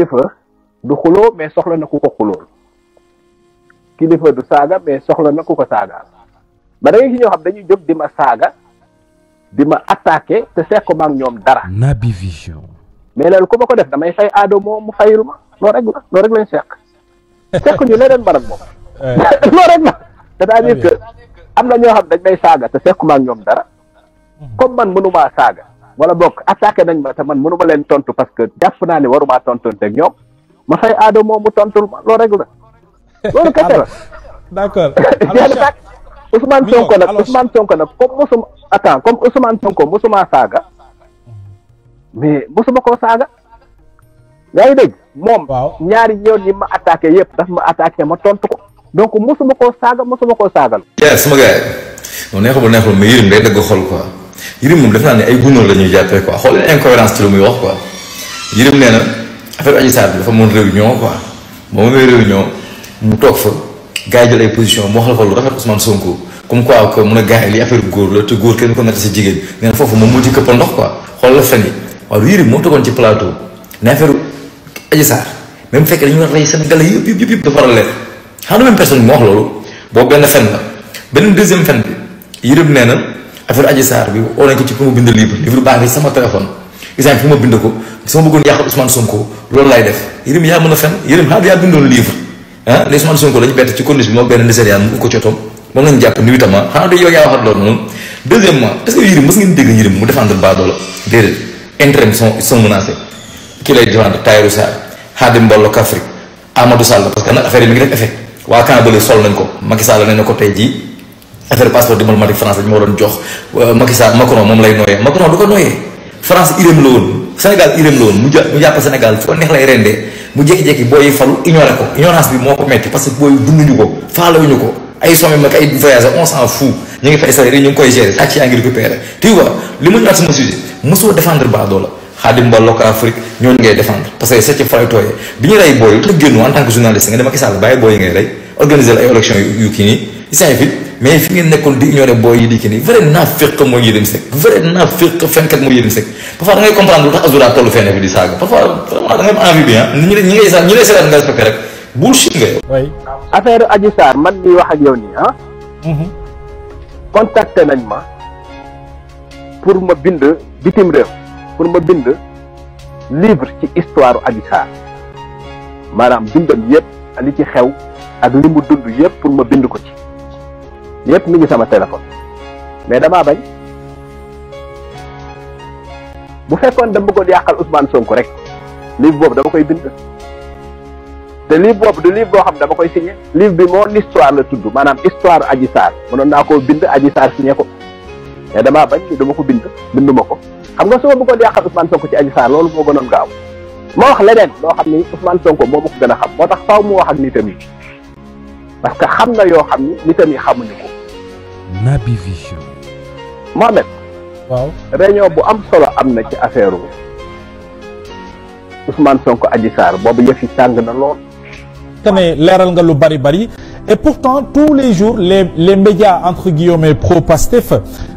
kilifa du xuloo mais soxla na ku ko xulool kilifa du saaga mais soxla na ku ko saaga ba da ngay ci ñoo xam dañuy jóg di ma saaga di ma attaqué te sequ ma ak ñoom dara. Naby Vision. mais loolu ku ma ko def damay fay aado moom mu fayul ma loolu rek lañ seq ñu leneen man ak moom. loolu rek la c'est-à-dire que am na ñoo xam dañ may saaga te sequ ma ak ñoom dara comme man mënumaa saaga wala bokk attaqué nañ ma te man mënuma leen tontu parce que jàpp naa ne warumaa tontonte ak ñoom ma fay aado moom mu tontul ma loolu rek la loolu kese la. d'accord. Ousmane Sonko nag comme Ousmane Sonko musuma saaga mais musuma koo saaga yaa ngi dégg moom ñaari yoon yi ma attaqué yëpp daf ma attaqué ma tontu ko donc musuma koo saagal sama gars yi neexul mais Yérim day dëgg xol quoi Yérim moom def naa ne ay gunóor la ñuy jàppee quoi xool incohérence ci lu muy wax quoi Yérim nee na affaire Adji Sarr bi dafa moon réunion quoi moom mooy réunion mu toog fa gars yi jël ay position moo xal fa lu rafet Ousmane Sonko comme quoi que mun a gars yi li affaire góor la te góor kenn ko natt si jigéen nee na foofu moom moo ci këppal ndox quoi xool la fen yi waaw lu Yérim moo toogoon ci plateau ne affaire Adji Sarr même fekkee dañu war a rey Sénégalais yëpp dafa war a leer xam na même personne bi moo wax loolu boobu benn fen la beneen deuxième fen bi Yérim nee na affaire Adji Sarr bi oo nañ ko ci pour ma bind livre baa ngi sama téléphone exemple fu ma bind ko su ma bëggoon yàqal Ousmane Sonko loolu laay def Yérim yaa mën a fen Yérim xam yaa bindoon livre ah les Ousmane Sonko lañu bett ci condition bi moo benn Nigérian mu ko cotoom moom lañu jàpp nuitamment xanaa de yow yaa waxat loolu noonu deuxièmement est-ce que Yérim mës ngeen dégg Yérim mu défendre baadoola déedéet intérêt sont menacés kii lay défendre Tahirou Sarr Khadim Mbollo Kaffrine Amadou Sall parce que nag affaire yi mi ngi def effet waa camp bële sol nañ ko Macky Sall nee na ko tey jii affaire passeport diplomatique France dañu ma waroon jox Macky Sall Macron moom lay nooyee Macron du ko nooyee France Iram la woon Sénégal Iram la woon mu jàpp Sénégal fu ko neex lay rendee mu jékki-jékki booy falu ignoré ko ignorance bi moo ko metti parce que booy dunduñu ko faalewuñu ko ay somme mag ay voyage on s'en fout ñu ngi fay salaire ñu ngi koy gérer tàcc yaa ngi récupérer tu vois li mu ñëwaat sama sujet mosoo défendre baadoola Khadim Mbollo Afrique ñooñu ngay défendre parce que c'est ci falay tooyee bi ñu rey booy lu génn en tant que journaliste nga dem ak Sall bàyyi booy yi ngay rey organiser ay élection yu kii nii isant fi mais fi ngeen nekkoon di ignorer booy yi di kii nii vrai naaféq mooy Yérim Seck vrai naaféq fenkat mooy Yérim Seck parfois da ngay comprendre lu tax Azoura tollu fenn fi di saaga parfois vraiment da ngay am envie bien ñi ngay sa ñi lay seetaan nga respecté rek bullshit nga yow. affaire Adji Sarr man mi wax ak yow nii contacté nañ ma pour ma bind bitim réew pour ma bind livre ci histoire Adji Sarr maanaam bindam yëpp li ci xew ak li mu dund yëpp pour ma bind ko ci yëpp mi ngi sama téléphone mais damaa bañ bu fekkoon dama bëggoon yàqal Ousmane Sonko rek livre boobu dama koy bind te livre boobu du livre boo xam dama koy signé livre bi mon histoire la tudd maanaam histoire Adji Sarr mënoon naa koo bind Adji Sarr signé ko mais damaa bañ ni dama ko binduma ko xam nga su ma bëggoon yàqal Ousmane Sonko ci Adji Sarr loolu moo gënoon gaaw moo wax leneen loo xam ni Ousmane Sonko moo ma ko gën a xam moo tax faaw mu wax ak nitam yi parce que xam na yoo xam ni nitam yi xamuñu ko. Naby Vision. Mohamed. waaw réunion bu am solo am na ci affaire Ousmane Sonko Adji Sarr boobu yëf yi tàng na lool. te ne leeral nga lu bari et pourtant tous les jours les médias entre guillemets pro-Pastef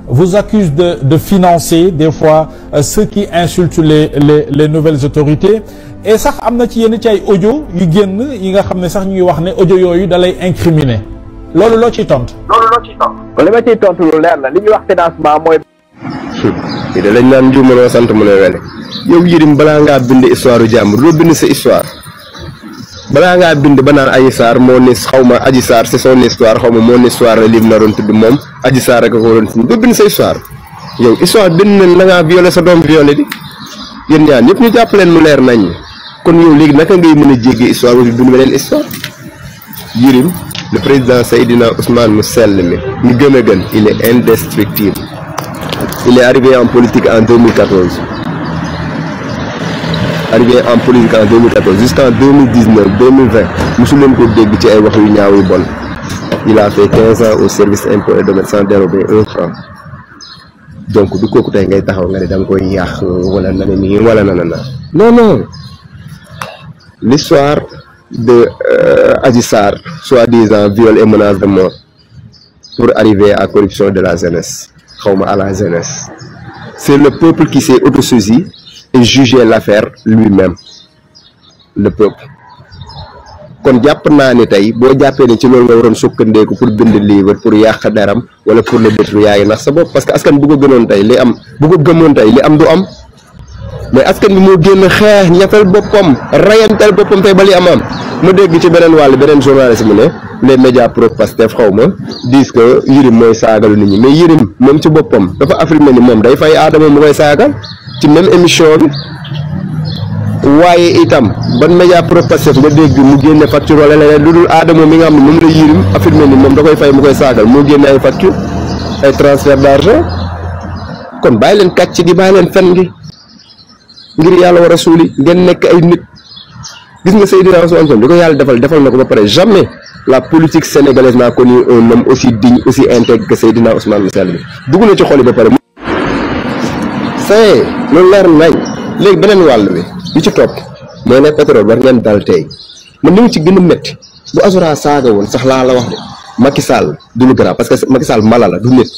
vous accusent de financer des fois ceux qui insultent les nouvelles autorités et sax am na ci yenn ci ay audio yu génn yi nga xam ne sax ñu ngi wax ne audio yooyu da lay incriminer loolu loo ciy tontu. li ma ciy tontu lu leer la li ñuy wax financement mooy. fii de lañ naan njuumaloo sant mu ne wele yow Yérim balaa ngaa bind histoire u jàmbur doo bind sa histoire balaa ngaa bind ba naan Adji Sarr moo ne xaw ma Adji Sarr c'est son histoire xaw ma mon histoire la livre na doon tudd moom Adji Sarr rek a ko doon tudd doo bind sa histoire yow histoire bind nañ la ngaa violé sa doom violé di yéen ñaan ñëpp ñu jàpp leen mu leer nañ kon yow léegi naka ngay mën a jéggi histoire wala bind beneen histoire Yérim le président Seydina Ousmane mu sell mi ñu gën a gën il est indestructible. Il est arrivé en politique en 2014. Arrivé en politique en 2014 jusqu'en 2019 2020 mosu leen ko dégg ci ay wax yu ñaaw yu bon. Il a fait 15 ans au service impôts et domaines sans dérober un franc. Donc du kooku tey ngay taxaw nga ne da nga koy yàq wala na ne nii wala na. Non. L'histoire de Adji Sarr, soi-disant viol et menace de mort pour arriver à corruption de la jeunesse. À la jeunesse. C'est le peuple qui s'est autosaisi et jugé l'affaire lui-même. le peuple. kon jàpp naa ni tey boo jàppee ni ci loolu nga waroon sukkandeeku pour bind livre pour yàq deram wala pour le détruire yaa ngi nax sa bopp parce que askan bu ko gënoon tey li am bu ko gëmoon tey li am du am mais askan bi moo génn xeex ñafel boppam rayantal boppam tey ba li am ma dégg ci beneen wàll beneen journaliste mu ne les médias pro Pastef xaw ma disent que Yérim mooy saagalu nit ñi mais Yérim moom ci boppam dafa affirmé ni moom day fay Adama mu koy saagal ci même émission bi. waaye itam ban média pro Pastef nga dégg mu génne facture wala leneen lu dul Adama mi nga xam ne moom la Yérim affirmé ni moom da koy fay mu koy saagal moo génne ay facture ay transfert d'argent kon bàyyi leen kàcc gi bàyyi leen fen gi ngir yàlla war a suuli ngeen nekk ay nit gis nga Seydina Ousmane Sonko di ko yàlla defal na ko ba pare jamais la politique sénégalaise n'a connu un homme aussi digne aussi intègre que Seydina Ousmane Sall bi dugg na ci xol yi ba pare c'est loolu leer nañ léegi beneen wàll bi li ci topp mooy ne pétrole war ngeen dal tey man li mu ci gën a métti bu Azura saaga woon sax laa la wax de Macky Sall du lu grave parce que Macky Sall mala la du nit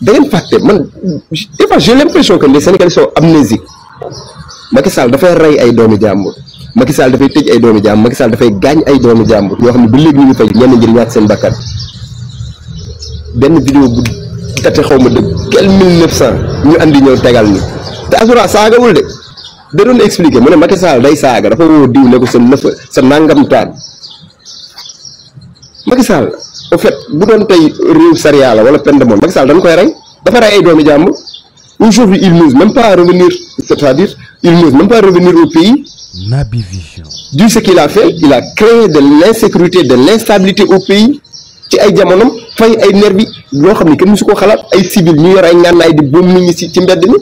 da ngeen fàtte man des fois j'ai l'impression que les Sénégalais sont amnésiques Macky Sall dafay rey ay doomi jàmbur Macky Sall dafay tëj ay doomi jàmbur Macky Sall dafay gaañ ay doomi jàmbur yoo xam ne ba léegi ñu ngi fay ñenn ngir ñaat seen bakkan benn vidéo bu date xaw ma dëgg quel 1900 ñu andi ñëw tegal ni te Azura saagawul de da doon expliqué mu ne Macky Sall day saaga dafa woo diw ne ko sa nangam taan Macky Sall au fait bu doon tey réew sariya la wala peine de mort Macky Sall dañ koy rey dafa rey ay doomi jàmbur aujourd'hui il n'ose même pas revenir c'est-à-dire il n'ose même pas revenir au pays. Naby Vision. Du ce qu'il a fait il a créé de l'insécurité de l'instabilité au pays ci ay jamonom fay ay nervi loo xam ne kenn musu ko xalaat ay civil ñu yor ay ngànnaay di boom nit ñi ci mbedd mi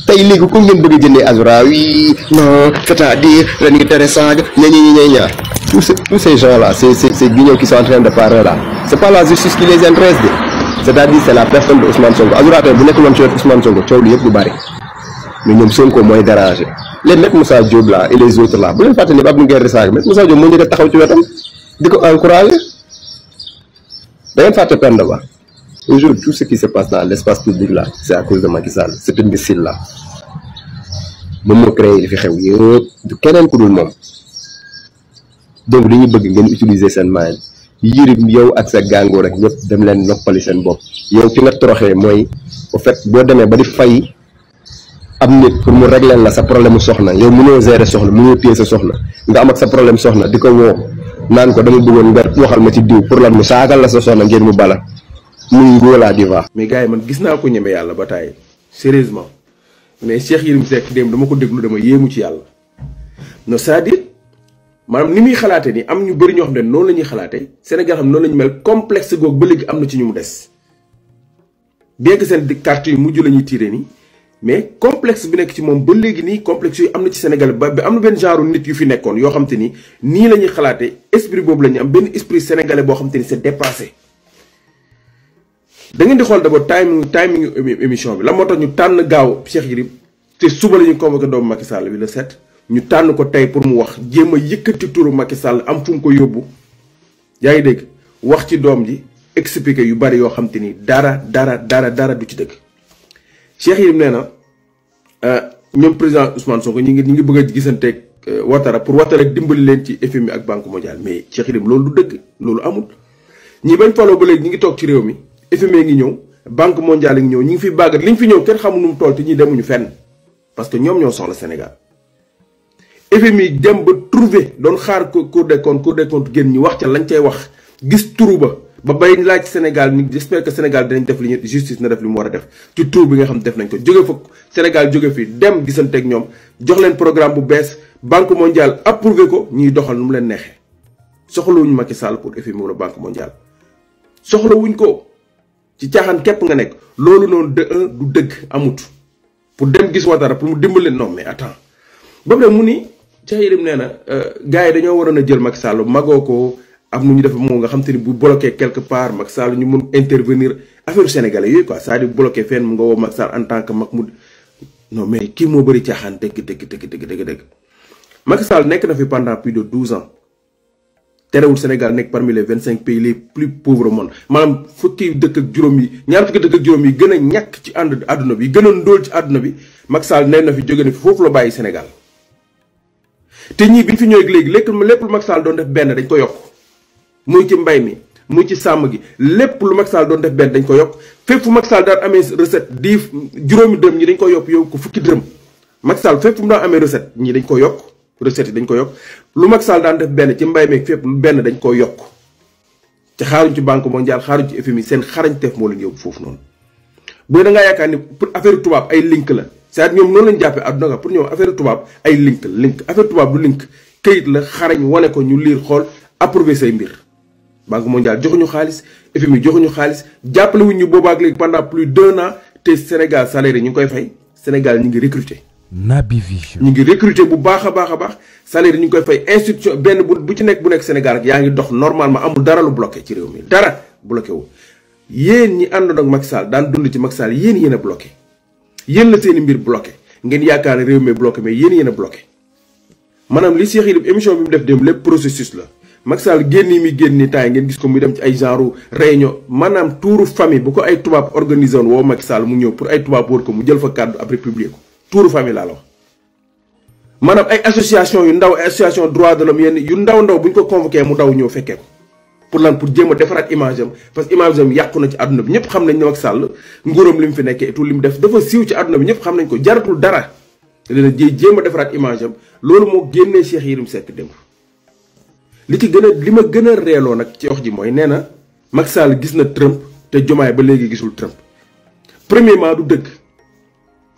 tey léegi ku ngeen bëgg a jëndee Azura oui non c'est-à-dire ren ngi tere saaga ñaar tous ces gens là ces guignols qui sont en train de parler là c'est pas la justice qui les intéresse de c'est-à-dire c'est la personne de Ousmane Sonko Azura tey bu nekk loon ci wet Ousmane Sonko coow li yëpp du bari mais ñoom Sonko mooy déranger les Maître Moussa Diop là et les autres là bu leen fàtte ni ba ab nu guerre saaga Maître Moussa Diop moo njëkk a taxaw ci wetam di ko encourager da ngeen fàtte Penda Ba aujourd'hui tout ce qui se passe dans l'espace public là c'est à cause de Macky Sall cet imbécile là moom moo créé li fi xew yëpp du keneen ku dul moom donc dañuy bëgg ngeen utiliser seen moyen Yérim yow ak sa gàngoor rek ñëpp dem leen noppali seen bopp yow fi nga toroxee mooy au fait boo demee ba di fay am nit pour mu régler la sa problème mu soxna yow mënoo gérer soxna mënoo téye sa soxna nga am ak sa problème soxna di ko woo naan ko dama bëggoon nga waxal ma ci diw pour lan mu saagal la sa soxna ngeen mu bala muy ngóolaa di va. mais gars yi man gis naa ko ñeme yàlla ba tàyyi sérieusement mais Cheikh Yérim Seck démb dama ko déglu dama yéemu ci yàlla non c'est-à-dire maanaam ni muy xalaatee ni am ñu bëri ñoo xam ne noonu la ñuy xalaatee Sénégal xam noonu la ñu mel complexe googu ba léegi am na ci ñu mu des bien que seen carte yu mujj la ñuy tiré nii mais complexe bi nekk ci moom ba léegi nii complexe yooyu am na ci Sénégal ba am na benn genre nit yu fi nekkoon yoo xam te ni nii la ñuy xalaatee esprit boobu la ñu am benn esprit sénégalais boo xam te ni c'est dépassé da ngeen di xool d'abord timing émission bi la moo tax ñu tànn gaaw Cheikh Yérim te suba la ñu convoqué doomu Macky Sall bi le 7 ñu tànn ko tey pour mu wax jéem a yëkkati turu Macky Sall am fu mu ko yóbbu yaa ngi dégg wax ci doom ji expliqué yu bari yoo xam te ni dara du ci dëgg Cheikh Yérim nee na ñoom président Ousmane Sonko ñi ngi bëgg a gisanteeg Ouattara pour Ouattara dimbali leen ci FMI ak Banque mondiale mais Cheikh Yérim loolu du dëgg loolu amul ñii bañ faloo ba léegi ñi ngi toog ci réew mi FMI ngi ñëw Banque mondiale ngi ñëw ñi ngi fi bàggat li ñu fi ñëw kenn xamul nu mu toll te ñii demuñu fenn parce que ñoom ñoo soxla Sénégal FMI dem ba trouver doon xaar Cour des comptes génn ñu wax ca lañ cay wax gis turu ba bay laaj Sénégal ni j'espère que Sénégal dinañ def li ñu justice na def li mu war a def ci tur bi nga xam def nañ ko jóge fa Sénégal jóge fi dem gisanteeg ñoom jox leen programme bu bees Banque mondiale approuvé ko ñuy doxal nu mu leen neexee soxlawuñu Macky Sall pour FMI wala Banque mondiale soxlawuñ ko ci caaxaan képp nga nekk loolu noonu du dëgg amut pour dem gis Ouattara pour mu dimbali leen non mais attends ba pare mu ni Cheikh Yérim nee na gars yi dañoo waroon a jël Macky Sall magoo ko am nu ñu def moom nga xam te ni bu bloqué quelque part Macky Sall ñu mun intervenir affaire sénégalais yooyu quoi c'est-à-dire bloqué fenn mu nga woo Macky Sall en tant que mag mu non mais kii moo bëri caaxaan dëgg Macky Sall nekk na fi pendant plus de 12 ans terewul Sénégal nekk parmi les 25 pays les plus pauvres au monde maanaam fukki dëkk ak juróom yi ñaar fukki dëkk ak juróom yi gën a ñàkk ci àdduna bi gën a ndóol ci àdduna bi Macky Sall nee na fi jóge na fi foofu la bàyyi Sénégal te ñii bi ñu fi ñëwee léegi lépp lu Macky Sall doon def benn dañ ko yokk muy ci mbay mi muy ci sàmm gi lépp lu Macky Sall doon def benn dañ ko yokk fépp fu Macky Sall daan amee recette di juróomi dërëm ñi dañ ko yokk yow ko fukki dërëm Macky Sall fépp fu mu daan amee recette ñi dañ ko yokk recette yi dañ ko yokk lu Macky Sall daan def benn ci mbay meeg fépp benn dañ ko yokk ci xaaruñ ci banque mondiale xaaruñ ci FMI seen xarañteef moo leen yóbbu foofu noonu bu da ngaa yaakaar ni pour affaire tubaab ay link la c'est-à-dire ñoom noonu lañ jàppee àdduna nga pour ñoom affaire tubaab ay link affaire tubaab du link këyit la xarañ wane ko ñu liir xool approuvé say mbir banque mondiale joxuñu xaalis FMI joxuñu xaalis jàppale wuñ ñu boobaak léegi pendant plus d'1 an te Sénégal salaire yi ñu ngi koy fay Sénégal ñu ngi recruter Naby Vision ñu ngi recruter bu baax a baax salaire yi ñu ngi koy fay institution benn bu ci nekk bu nekk Sénégal yaa ngi dox normalement amul dara lu bloqué ci réew mi dara bloqué wu yéen ñi àndoon ak Macky Sall daan dund ci Macky Sall yéen a bloqué yéen la seeni mbir bloqué ngeen yaakaar ne réew mi bloqué mais yéen a bloqué maanaam li Cheikh Yérim émission bi mu def dem lépp processus la Macky Sall génn yi muy génn ni temps yi ngeen gis ko muy dem ci ay genre réunion maanaam tuuru famille bu ko ay tubaab organisé woon woo Macky Sall mu ñëw pour ay tubaab wër ko mu jël fa kàddu après publier ko tuuru famille laa la wax maanaam ay association yu ndaw ay association droit de l'homme yenn yu ndaw bu ñu ko convoqué mu daw ñëw fekkee ko pour lan pour jéem a defaraat image am parce que image am yàqu na ci àdduna bi ñëpp xam nañ ne Macky Sall nguuram li mu fi nekkee et tout li mu def dafa siiw ci àdduna bi ñëpp xam nañ ko jaratul dara dina jéem a defaraat image am loolu moo génnee Cheikh Yérim Seck démb li ma gën a reeloo nag ci wax ji mooy nee na Macky Sall gis na Trump te Diomaye ba léegi gisul Trump premièrement du dëgg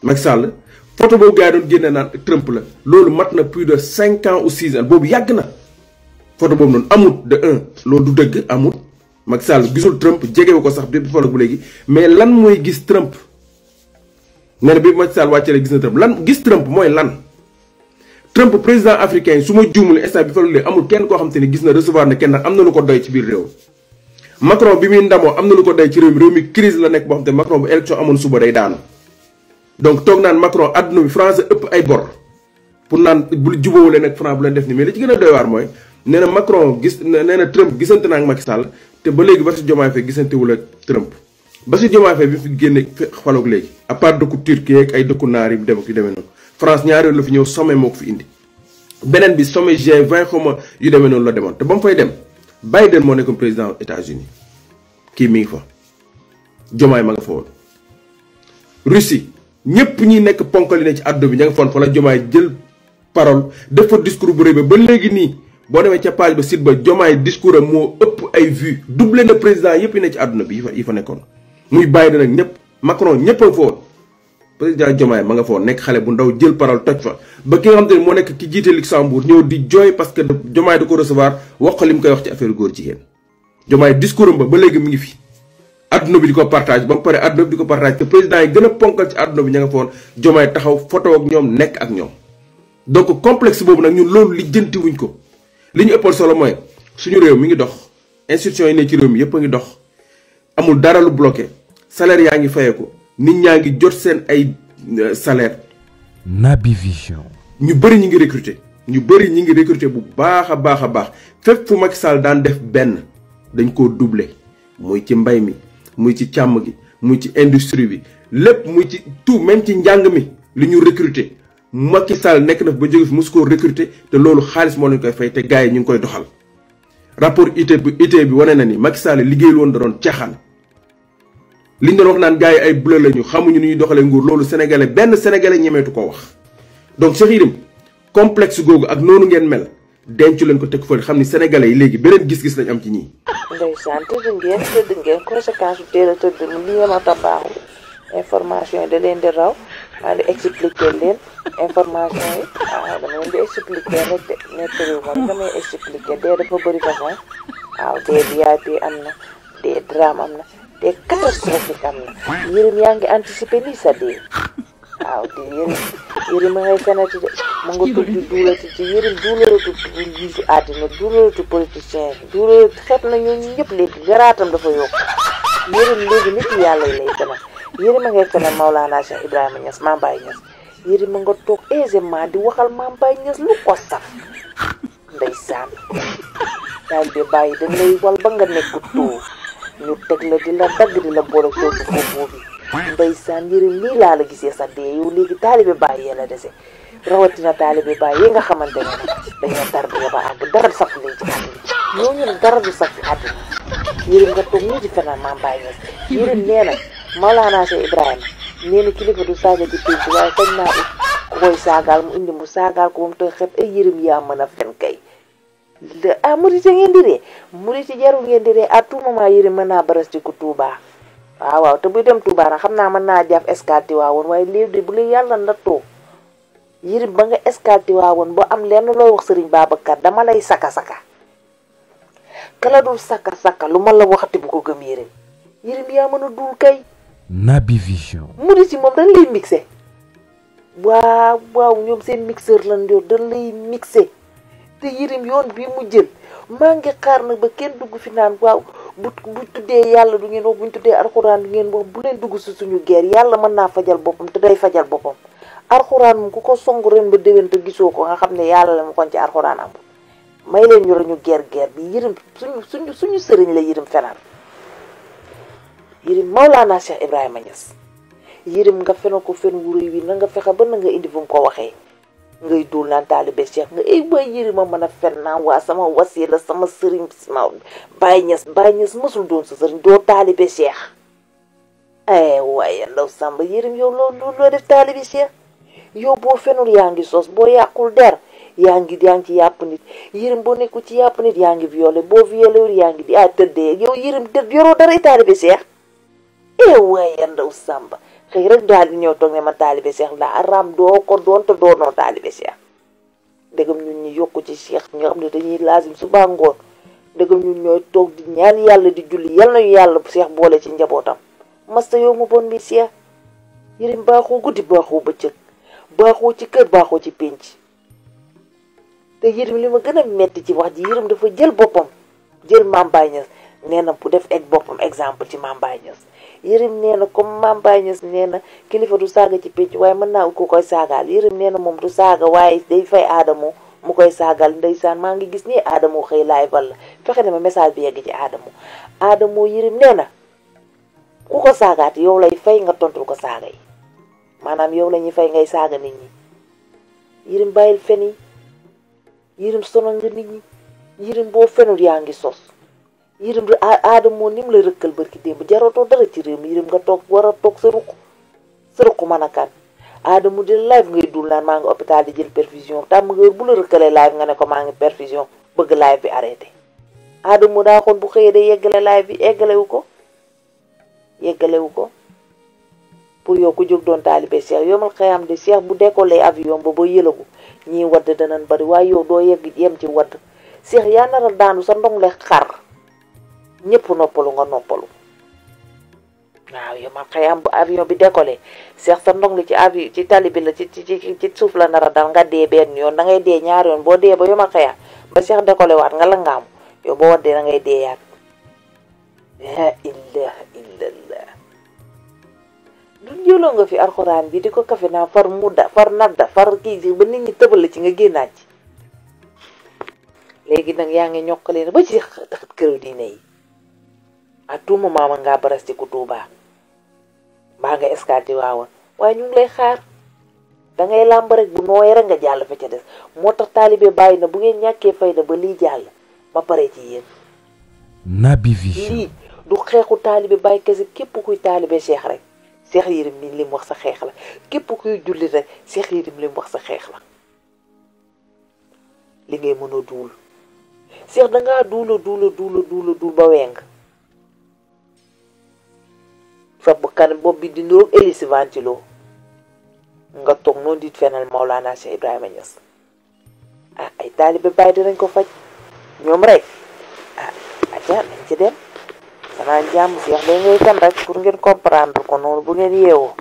Macky Sall photo boobu gars yi doon génne naan Trump la loolu mat na plus de 5 ans ou 6 ans boobu yàgg na photo boobu noonu amut de 1 loolu du dëgg amut Macky Sall gisul Trump jegewu ko sax depuis photo bu léegi mais lan mooy gis Trump nee na bi Macky Sall wàccee gis na Trump lan gis Trump mooy lan Trump président africain yi su ma juumul instant bi fa léegi amul kenn koo xam te ne gis na recevoir ne kenn am na lu ko doy ci biir réew Macron bi muy ndamoo am na lu ko doy ci réew mi crise la nekk boo xam te Macron bu élection amoon suba day daanu donc toog naan Macron adduna bi France ëpp ay bor pour naan bu jubóowulee nag France bu leen def ni mais li ci gën a doy waar mooy nee na Macron nee na Trump gisante naa ak Macky Sall te ba léegi Bassirou Diomaye Faye gisantewul ak Trump Bassirou Diomaye Faye bi fi génne xaloog léegi à part dëkku Turquie ak ay dëkku naar yi dem ak yu demee noonu France ñaari yoon la fi ñëw sommet moo ko fi indi beneen bi sommet G20 xawma yu demee noonu la demoon te ba mu fay dem Biden moo nekkoon président États-Unis kii mi ngi fa Diomaye ma nga fa woon Russie ñëpp ñi nekk ponkali ne ci àdduna bi ña nga foon fa la Diomaye jël parole def fa discours bu rëy ba léegi nii boo demee ca page ba site ba Diomaye discours am moo ëpp ay vues doublé na président yëpp yi ne ci àdduna bi yi fa nekkoon muy Biden nag ñëpp Macron ñëpp a nga fa woon président Diomaye ma nga fa woon nekk xale bu ndaw jël parole toj fa ba ki nga xam te ne moo nekk ki jiite Luxembourg ñëw di jooy parce que Diomaye da ko recevoir wax ko li mu koy wax ci affaire góor jigéen Diomaye discours am ba léegi mu ngi fi adduna bi di ko partage ba mu pare adduna bi di ko partage te président yi gën a ponkal ci adduna bi ña nga fa woon Diomaye taxaw photo ak ñoom nekk ak ñoom donc complexe boobu nag ñun loolu lijjanti wuñ ko li ñu ëppal solo mooy suñu réew mi ngi dox institution yi ne ci réew mi yëpp a ngi dox amul dara lu bloqué salaire yaa ngi fayeeku nit ñaa ngi jot seen ay salaire Naby Vision ñu bëri ñi ngi recruter bu baax a baax fépp fu Macky Sall daan def benn dañ koo doubler muy ci mbay mi muy ci càmm gi muy ci industrie bi lépp muy ci tout même ci njàng mi li ñu recruter Macky Sall nekk na ba jóge fi mosu koo recruter te loolu xaalis moo leen koy fay te gars yi ñu ngi koy doxal rapport IT bi wane na ni Macky Sall liggéeyul woon da doon caaxaan liñ doon wax naan gars yi ay bleu lañu xamuñu ni ñuy doxalee nguur loolu sénégalais benn sénégalais ñemeetu koo wax donc Cheikh Yérim complexe googu ak noonu ngeen mel dencu leen ko teg fa xam ni sénégalais yi léegi beneen gis-gis lañ am ci ñii. ndeysaan tëdd ngeen conséquence bu teel a tëdd li ngeen a baaxul information yi da leen di raw maa di expliquer leen information yi dama leen di expliquer rek de nettaliwu ma damay expliquer dee dafa bëri façon waaw dee VIP am na dee drame am na dee catastrophique am na Yérim yaa ngi anticiper nii sa dee waaw di Yérim ma ngay fenati de mu nga tudd duulati ci Yérim duulalatu jiitu àddina duulalatu politicien duulalatu xeet na ñooñu ñëpp léegi garaatam dafa yokk Yérim léegi nit yàlla yi lay fenal Yérim a ngay fenal Maulana Cheikh Ibrahima Niass Mame Baye Niass Yérim a nga toog aisément di waxal Mame Baye Niass lu ko saf ndeysaan daal di bàyyi dañ lay wal ba nga nekk tuur ñu teg la di la dagg di la boole foofu bi ndeysaan Yérim lii laa la gisee sax dee yow léegi taalibe bàyyi la dese rawatina taalibe Baay yi nga xamante ne dañoo tarbiya ba àgg dara du saf leen ci àddina ñooñu ne dara du saf ci àddina Yërim nga toog nii di fenal Mame Baye Niass Yërim nee na Maolana Cheikh Ibrahima nee na kilifa du saaga ci pénc waaye sañ naa it ku koy saagaal mu indi mu saagaal ko ba mu tooy xeeb ay Yërim yaa mën a fen kay murit ngeen di ree murit jarul ngeen di ree à tout moment Yërim mën naa barasti ku Touba waaw te buy dem Touba nag xam naa mën naa jàpp escati waawoon waaye léegi de bu la yàlla nattoo Yërim ba nga escati waawoon boo am lenn looy wax Serigne Babacar dama lay saka kala dul saka lu ma la waxati bu ko gëm Yërim yaa mën a dul kay Naby Vision murit yi moom dañ lay mixé waaw ñoom seen mixeur lan yor dañ lay mixé te Yërim yoon bi mu jël maa ngi xaar nag ba kenn dugg fi naan waaw bu tuddee yàlla du ngeen wax buñ tuddee alxuraan du ngeen wax bu leen dugg si suñu guerre yàlla mën naa fajal boppam te day fajal boppam alxuraan moom ku ko song ren ba déwén te gisoo ko nga xam ne yàlla la mu kon ci alxuraan amul may leen ñu ñu guerre bi Yërim suñu sëriñ la Yërim fenal Yërim Maolana Cheikh Ibrahima Niass Yërim nga fenal ko fen wu rëy wi na nga fexe ba na nga indi fu mu ko waxee ngay dul naan taalibe Cheikh nga ay bay Yërim a mën a fen naa waa sama wasila sama sëriñ sama Baye Niass mësul doon sa sëriñ doo taalibe Cheikh waaye ndaw Samba Yërim yow loo def taalibe Cheikh yow boo fenul yaa ngi sos boo yàqul der yaa ngi ci yàpp nit Yërim boo nekkul ci yàpp nit yaa ngi violé boo violé wul yaa ngi di tëddee yow Yërim yoroo dara taalibe Cheikh waaye ndaw Samba xëy rek daal di ñëw toog ne ma taalibe Cheikh la aram doo ko doon te doonoo taalibe Cheikh ndegam ñun ñi yokku ci Cheikh ñi nga xam ne dañuy laasim suba ngoon ndegam ñun ñooy toog di ñaan yàlla di julli yal nañu yàlla Cheikh boole ci njabootam masta yow mu bon bi Cheikh Yërim baaxoo guddi baaxoo bëccëg baaxoo ci kër baaxoo ci pénc te Yërim li ma gën a metti ci wax ji Yërim dafa jël boppam jël Mame Baye Niass nee na bu def boppam exemple ci Mame Baye Niass Yërim nee na comme Mame Baye Niass nee na kilifa du saaga ci pénc waaye mën naa ut ko koy saagaal Yërim nee na moom du saaga waaye day fay Adamo mu koy saagaal ndeysaan maa ngi gis nii Adamo xëy laay bal la fexe na ma message bi yegg ci Adamo Yërim nee na ku ko saagaat yow lay fay nga tontul ko saaga yi maanaam yow la ñuy fay ngay saaga nit ñi Yërim bàyyil fen yi Yërim sonal nga nit ñi Yërim boo fenul yaa ngi sos Yërim du Adamo ni mu la rëkkal barki démb jaratoo dara ci réew mi Yërim nga toog war a toog sa ruq mën a kan Adamo di live ngay dul naan maa ngi hôpital di jël perfusion tàmm nga bu la rëkkalee live nga ne ko maa ngi perfusion bëgg live bi arrêté Adamo daa xoon bu xëyee day yeggale live bi yeggalewu ko pour yow ku jóg doon taalibe Cheikh yomal xëyam de Cheikh bu décollé avion ba yëlagu ñiy wadd danañ bari waaye yow doo yem ci wadd Cheikh yaa naral daanu sa ndong le xar ñëpp noppalu nga noppalu waaw yomal xëyam bu avion bi décollé Cheikh sa ndong li ci avion ci tali bi la ci suuf la nara dal nga dee benn yoon da ngay dee ñaari yoon boo dee ba yomal xëyam ba Cheikh décollé waat nga la ngaamu yow boo waddee da ngay dee yaat la ilaha illallah du jëloo nga fi alxuraan bi di ko kafe naa far mudda far nadda far kii ba nit ñi tëbal la ci nga génnaat ci léegi nag yaa ngi ñokkale na ba ci taxat këru diine yi à tout moment ma ngaa barasti ku Tuubaa mbaa nga escati waawoon waaye ñu ngi lay xaar dangay làmb rek bu nooy rek nga jàll fa ca des moo tax taalibe bàyyi na bu ngeen ñàkkee fayda ba lii jàll ba pare ci yéen Naby Vision lii du xeexu taalibe bàyyi kese képp kuy taalibe Cheikh rek Cheikh Yërim mi li mu wax sa xeex la képp kuy julli rek Cheikh Yërim li mu wax sa xeex la li ngay mën a duul Cheikh dangaa duul ba weng sa kan bopp bi di nuroog Élise Ventilo nga toog noonu di fenal Maolana Cheikh Ibrahima Niass ay taalibe bàyyi dinañ ko faj ñoom rek aca nañ ci dem sanaa jàmm Cheikh day ngay fen rek pour ngeen comprendre ko noonu bu ngeen yeewoo